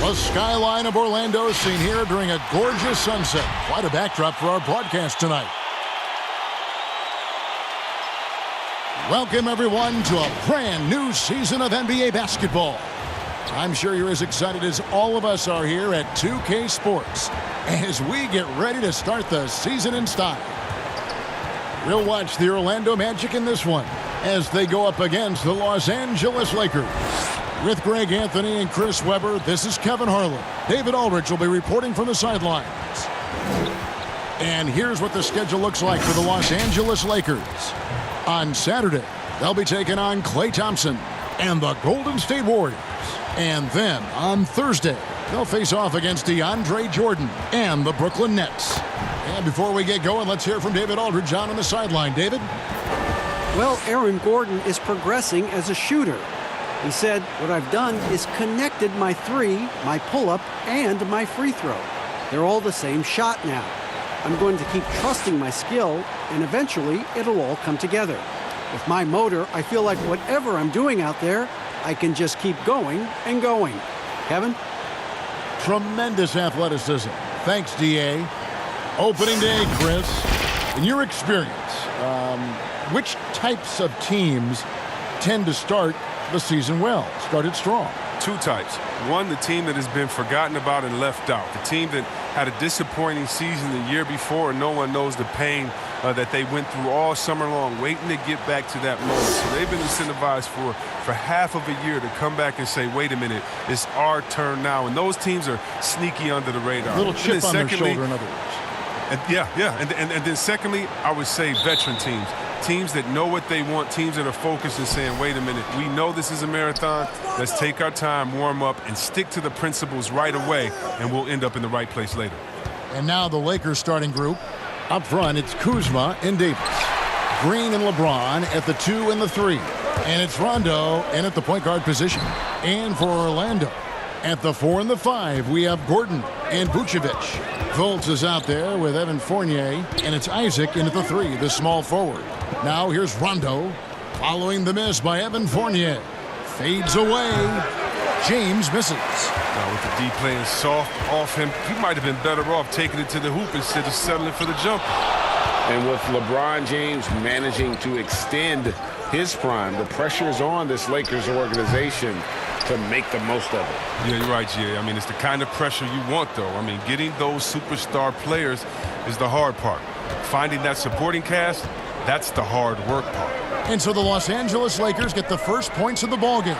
The skyline of Orlando seen here during a gorgeous sunset. Quite a backdrop for our broadcast tonight. Welcome, everyone, to a brand new season of NBA basketball. I'm sure you're as excited as all of us are here at 2K Sports as we get ready to start the season in style. We'll watch the Orlando Magic in this one as they go up against the Los Angeles Lakers. With Greg Anthony and Chris Webber, this is Kevin Harlan. David Aldridge will be reporting from the sidelines. And here's what the schedule looks like for the Los Angeles Lakers. On Saturday, they'll be taking on Klay Thompson and the Golden State Warriors. And then on Thursday, they'll face off against DeAndre Jordan and the Brooklyn Nets. And before we get going, let's hear from David Aldridge on the sideline. David? Well, Aaron Gordon is progressing as a shooter. He said, what I've done is connected my three, my pull-up, and my free throw. They're all the same shot now. I'm going to keep trusting my skill, and eventually it'll all come together. With my motor, I feel like whatever I'm doing out there, I can just keep going and going. Kevin? Tremendous athleticism. Thanks, D.A. Opening day, Chris. In your experience, which types of teams tend to start the season well, started strong? Two types. One, the team that has been forgotten about and left out. The team that had a disappointing season the year before, and no one knows the pain that they went through all summer long, waiting to get back to that moment. So they've been incentivized for half of a year to come back and say, wait a minute, it's our turn now. And those teams are sneaky under the radar. A little chip on their shoulder, in other words. And then secondly, I would say veteran teams. Teams that know what they want, teams that are focused and saying, wait a minute, we know this is a marathon. Let's take our time, warm up, and stick to the principles right away, and we'll end up in the right place later. And now the Lakers starting group. Up front, it's Kuzma and Davis. Green and LeBron at the 2 and the 3. And it's Rondo in at the point guard position. And for Orlando, at the 4 and the 5, we have Gordon and Vucevic. Fultz is out there with Evan Fournier, and it's Isaac in at the 3, the small forward. Now here's Rondo, following the miss by Evan Fournier. Fades away. James misses. Now with the D playing soft off him, he might have been better off taking it to the hoop instead of settling for the jumper. And with LeBron James managing to extend his prime, the pressure is on this Lakers organization to make the most of it. Yeah, you're right, Jay. I mean, it's the kind of pressure you want, though. I mean, getting those superstar players is the hard part. Finding that supporting cast, that's the hard work part. And so the Los Angeles Lakers get the first points of the ballgame.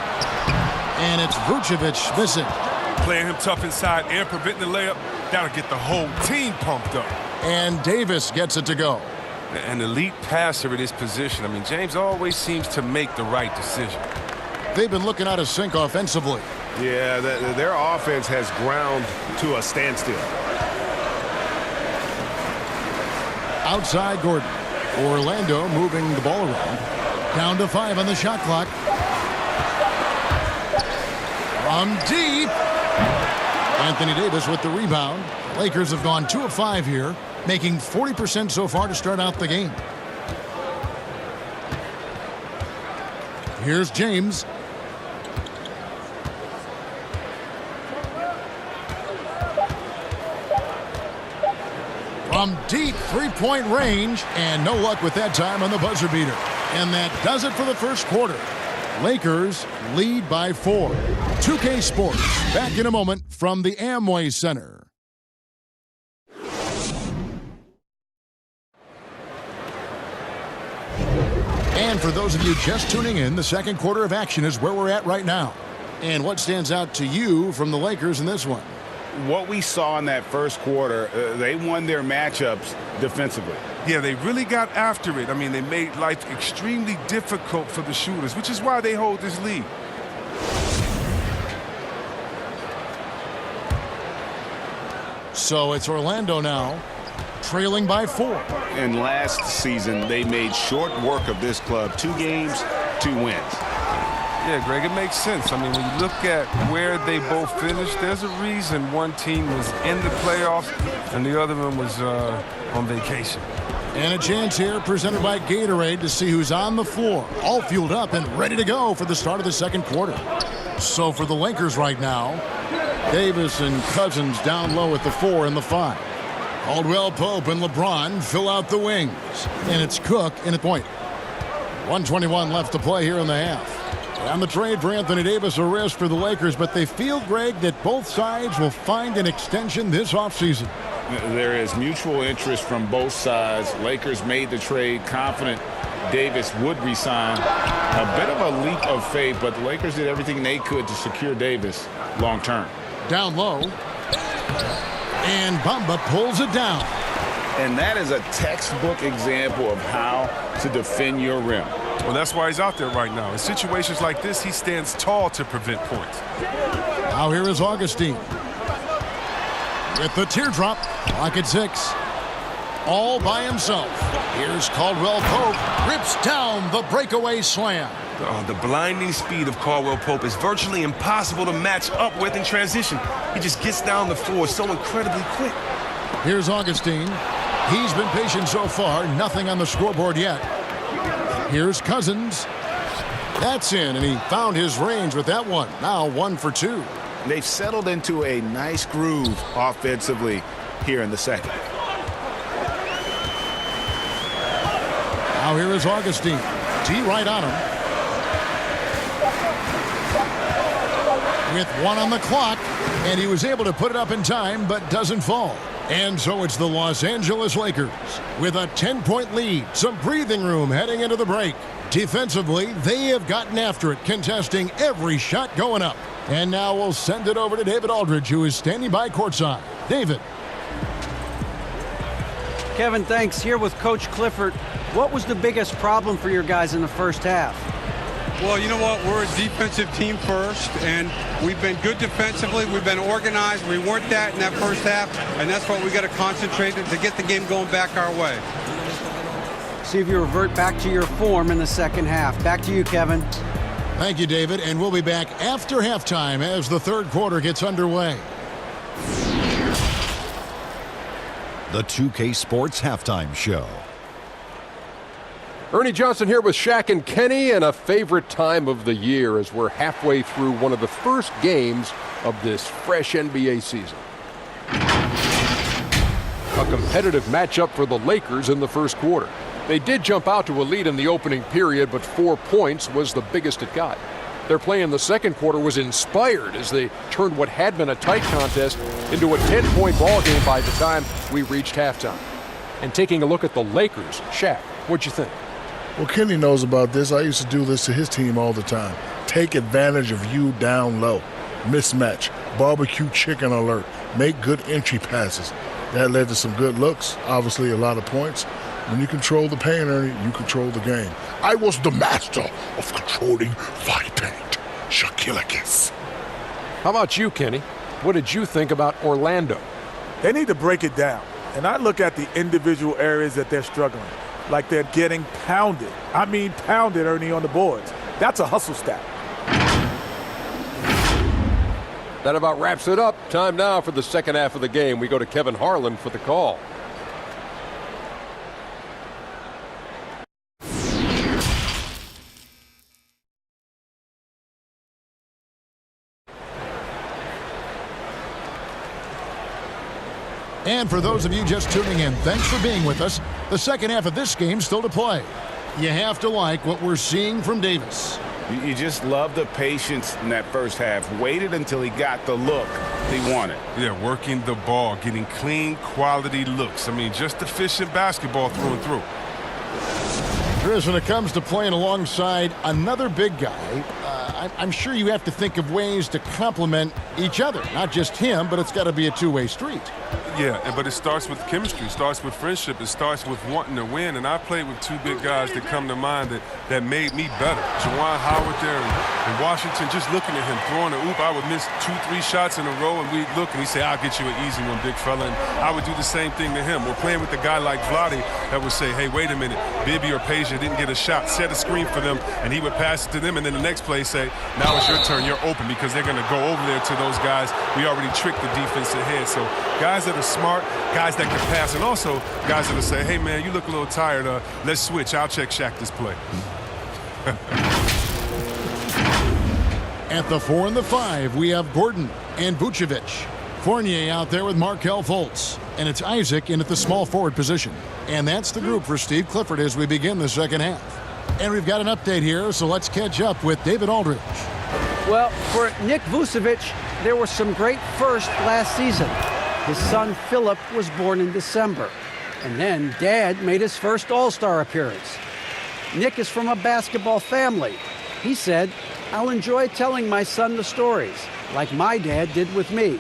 And it's Vucevic missing. Playing him tough inside and preventing the layup, that'll get the whole team pumped up. And Davis gets it to go. An elite passer at his position. I mean, James always seems to make the right decision. They've been looking out of sync offensively. Yeah, their offense has ground to a standstill. Outside Gordon. Orlando moving the ball around. Down to 5 on the shot clock. From deep. Anthony Davis with the rebound. Lakers have gone 2 of 5 here, making 40% so far to start out the game. Here's James. From deep three-point range, and no luck with that time on the buzzer beater. And that does it for the first quarter. Lakers lead by 4. 2K Sports, back in a moment from the Amway Center. And for those of you just tuning in, the second quarter of action is where we're at right now. And what stands out to you from the Lakers in this one? What we saw in that first quarter, they won their matchups defensively. Yeah, they really got after it. I mean, they made life extremely difficult for the shooters, which is why they hold this lead. So it's Orlando now, trailing by 4. And last season, they made short work of this club. 2 games, 2 wins. Yeah, Greg, it makes sense. I mean, when you look at where they both finished, there's a reason one team was in the playoffs and the other one was on vacation. And a chance here presented by Gatorade to see who's on the floor, all fueled up and ready to go for the start of the second quarter. So for the Lakers right now, Davis and Cousins down low at the 4 and the 5. Caldwell Pope and LeBron fill out the wings. And it's Cook in at point. 1:21 left to play here in the half. And the trade for Anthony Davis a risk for the Lakers, but they feel, Greg, that both sides will find an extension this offseason. There is mutual interest from both sides. Lakers made the trade confident Davis would resign. A bit of a leap of faith, but the Lakers did everything they could to secure Davis long term. Down low. And Bamba pulls it down. And that is a textbook example of how to defend your rim. Well, that's why he's out there right now. In situations like this, he stands tall to prevent points. Now here is Augustine. With the teardrop, clock at 6. All by himself. Here's Caldwell Pope. Rips down the breakaway slam. Oh, the blinding speed of Caldwell Pope is virtually impossible to match up with in transition. He just gets down the floor so incredibly quick. Here's Augustine. He's been patient so far. Nothing on the scoreboard yet. Here's Cousins. That's in, and he found his range with that one. Now 1 for 2. They've settled into a nice groove offensively here in the second. Now here is Augustine. T right on him. With 1 on the clock, and he was able to put it up in time, but doesn't fall. And so it's the Los Angeles Lakers with a 10-point lead. Some breathing room heading into the break. Defensively, they have gotten after it, contesting every shot going up. And now we'll send it over to David Aldridge, who is standing by courtside. David. Kevin, thanks. Here with Coach Clifford. What was the biggest problem for your guys in the first half? Well, you know what? We're a defensive team first, and we've been good defensively. We've been organized. We weren't that in that first half, and that's what we got to concentrate on to get the game going back our way. See if you revert back to your form in the second half. Back to you, Kevin. Thank you, David, and we'll be back after halftime as the third quarter gets underway. The 2K Sports Halftime Show. Ernie Johnson here with Shaq and Kenny, and a favorite time of the year as we're halfway through one of the first games of this fresh NBA season. A competitive matchup for the Lakers in the first quarter. They did jump out to a lead in the opening period, but 4 points was the biggest it got. Their play in the second quarter was inspired as they turned what had been a tight contest into a 10-point ball game by the time we reached halftime. And taking a look at the Lakers, Shaq, what'd you think? Well, Kenny knows about this. I used to do this to his team all the time. Take advantage of you down low. Mismatch. Barbecue chicken alert. Make good entry passes. That led to some good looks. Obviously, a lot of points. When you control the paint, Ernie, you control the game. I was the master of controlling the paint. Shaquille O'Neal. How about you, Kenny? What did you think about Orlando? They need to break it down. And I look at the individual areas that they're struggling. Like they're getting pounded. I mean pounded, Ernie, on the boards. That's a hustle stat. That about wraps it up. Time now for the second half of the game. We go to Kevin Harlan for the call. And for those of you just tuning in, thanks for being with us. The second half of this game still to play. You have to like what we're seeing from Davis. You just love the patience in that first half. Waited until he got the look he wanted. Yeah, working the ball, getting clean, quality looks. I mean, just efficient basketball through and through. Chris, when it comes to playing alongside another big guy, I'm sure you have to think of ways to complement each other. Not just him, but it's got to be a two-way street. Yeah, but it starts with chemistry. It starts with friendship. It starts with wanting to win. And I played with 2 big guys that come to mind that made me better. Juwan Howard there in Washington, just looking at him, throwing a oop. I would miss 2-3 shots in a row, and we'd look, and he'd say, I'll get you an easy one, big fella. And I would do the same thing to him. We're playing with a guy like Vlade that would say, hey, wait a minute, Bibby or Peja didn't get a shot. Set a screen for them, and he would pass it to them. And then the next play say, now it's your turn. You're open, because they're going to go over there to those guys. We already tricked the defense ahead. So guys that are smart, guys that can pass, and also guys that will say, hey, man, you look a little tired. Let's switch. I'll check Shaq this play. At the 4 and the 5, we have Gordon and Vucevic. Fournier out there with Markelle Fultz. And it's Isaac in at the small forward position. And that's the group for Steve Clifford as we begin the second half. And we've got an update here, so let's catch up with David Aldridge. Well, for Nick Vucevic, there were some great firsts last season. His son Philip was born in December. And then Dad made his first All-Star appearance. Nick is from a basketball family. He said, "I'll enjoy telling my son the stories, like my dad did with me.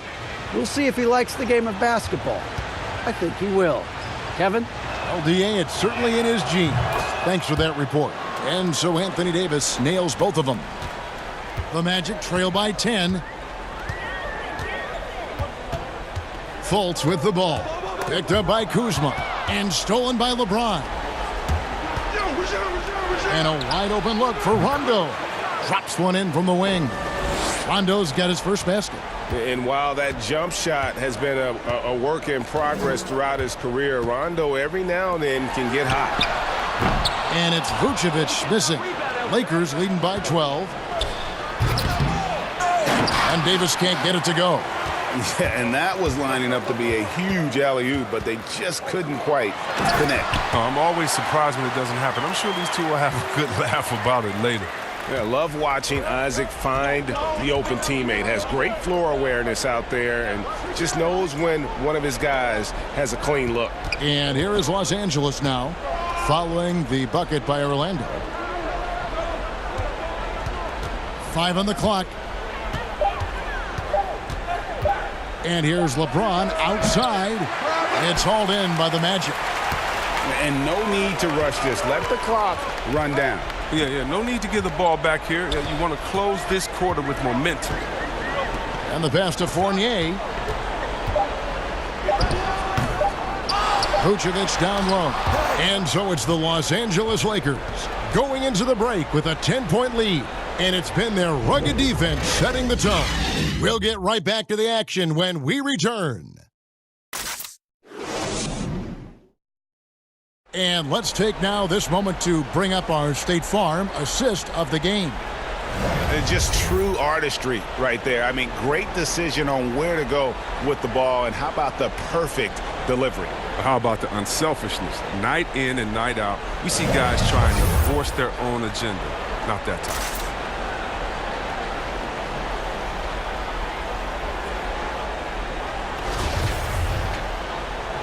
We'll see if he likes the game of basketball." I think he will. Kevin? Well, DA, it's certainly in his genes. Thanks for that report. And so Anthony Davis nails both of them. The Magic trail by 10. Fultz with the ball. Picked up by Kuzma. And stolen by LeBron. And a wide open look for Rondo. Drops one in from the wing. Rondo's got his first basket. And while that jump shot has been a work in progress throughout his career, Rondo every now and then can get hot. And it's Vucevic missing. Lakers leading by 12. And Davis can't get it to go. Yeah, and that was lining up to be a huge alley-oop, but they just couldn't quite connect. Oh, I'm always surprised when it doesn't happen. I'm sure these two will have a good laugh about it later. Yeah, love watching Isaac find the open teammate. Has great floor awareness out there and just knows when one of his guys has a clean look. And here is Los Angeles now, following the bucket by Orlando. 5 on the clock. And here's LeBron outside. It's hauled in by the Magic. And no need to rush this. Let the clock run down. Yeah, no need to give the ball back here. You want to close this quarter with momentum. And the pass to Fournier. Vucevic down low. And so it's the Los Angeles Lakers going into the break with a 10-point lead. And it's been their rugged defense setting the tone. We'll get right back to the action when we return. And let's take now this moment to bring up our State Farm assist of the game. It's just true artistry right there. I mean, great decision on where to go with the ball, and how about the perfect delivery? How about the unselfishness? Night in and night out, we see guys trying to force their own agenda. Not that time.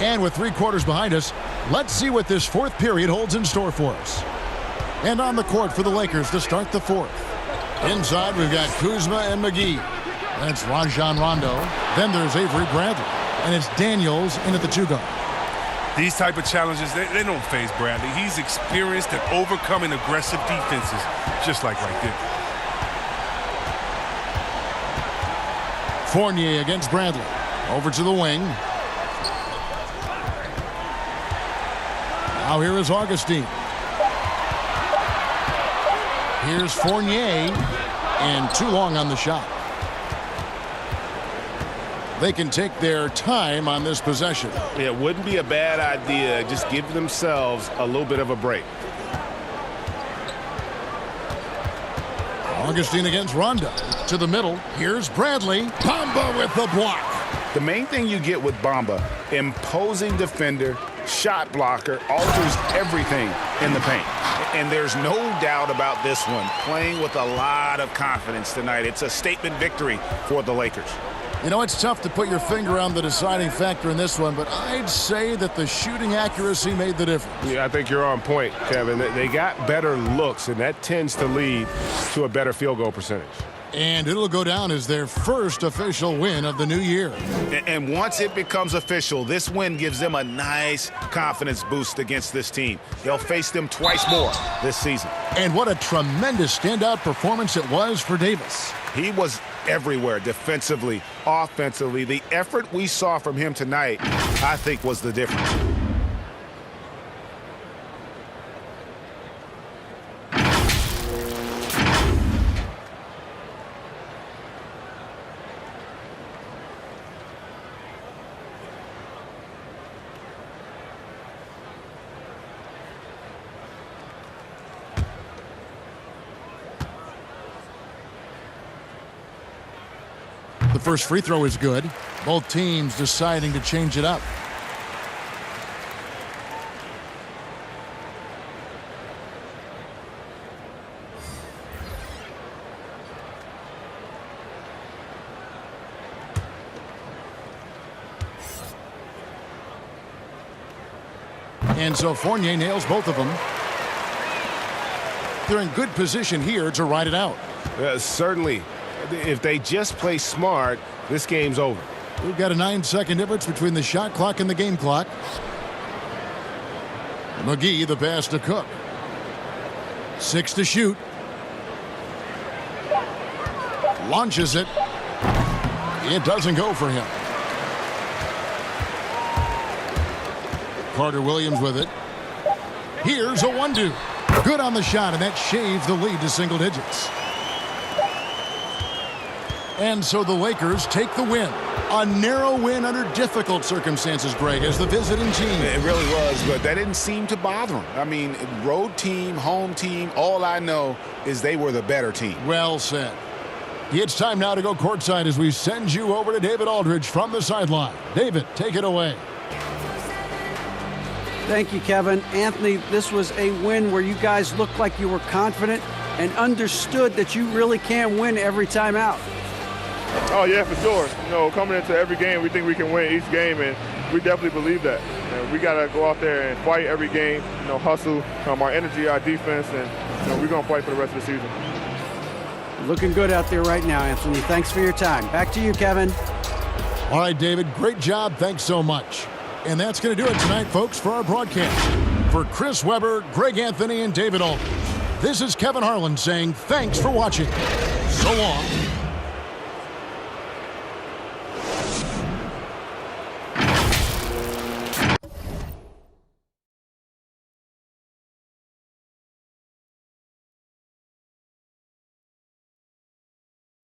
And with 3 quarters behind us, let's see what this fourth period holds in store for us. And on the court for the Lakers to start the fourth. Inside, we've got Kuzma and McGee. That's Rajon Rondo. Then there's Avery Bradley. And it's Daniels in at the 2 guard. These type of challenges, they don't faze Bradley. He's experienced at overcoming aggressive defenses, just like right there. Fournier against Bradley. Over to the wing. Now here is Augustine. Here's Fournier, and too long on the shot. They can take their time on this possession. Yeah, it wouldn't be a bad idea. Just give themselves a little bit of a break. Augustine against Rondo. To the middle. Here's Bradley. Bamba with the block. The main thing you get with Bamba, imposing defender, shot blocker, alters everything in the paint. And there's no doubt about this one. Playing with a lot of confidence tonight. It's a statement victory for the Lakers. You know, it's tough to put your finger on the deciding factor in this one, but I'd say that the shooting accuracy made the difference. Yeah, I think you're on point, Kevin. They got better looks, and that tends to lead to a better field goal percentage. And it'll go down as their first official win of the new year. And once it becomes official, this win gives them a nice confidence boost against this team. They'll face them twice more this season. And what a tremendous standout performance it was for Davis. He was everywhere, defensively, offensively. The effort we saw from him tonight, I think, was the difference. The first free throw is good. Both teams deciding to change it up. And so Fournier nails both of them. They're in good position here to ride it out. Certainly. If they just play smart, this game's over. We've got a 9-second difference between the shot clock and the game clock. McGee, the pass to Cook. 6 to shoot. Launches it. It doesn't go for him. Carter Williams with it. Here's a 1-2. Good on the shot, and that shaves the lead to single digits. And so the Lakers take the win. A narrow win under difficult circumstances, Greg, as the visiting team. It really was, but that didn't seem to bother them. I mean, road team, home team, all I know is they were the better team. Well said. It's time now to go courtside as we send you over to David Aldridge from the sideline. David, take it away. Thank you, Kevin. Anthony, this was a win where you guys looked like you were confident and understood that you really can win every time out. Oh, yeah, for sure. You know, coming into every game, we think we can win each game, and we definitely believe that. And we got to go out there and fight every game, you know, hustle, our energy, our defense, and we're going to fight for the rest of the season. Looking good out there right now, Anthony. Thanks for your time. Back to you, Kevin. All right, David, great job. Thanks so much. And that's going to do it tonight, folks, for our broadcast. For Chris Webber, Greg Anthony, and David Aldridge, this is Kevin Harlan saying thanks for watching. So long.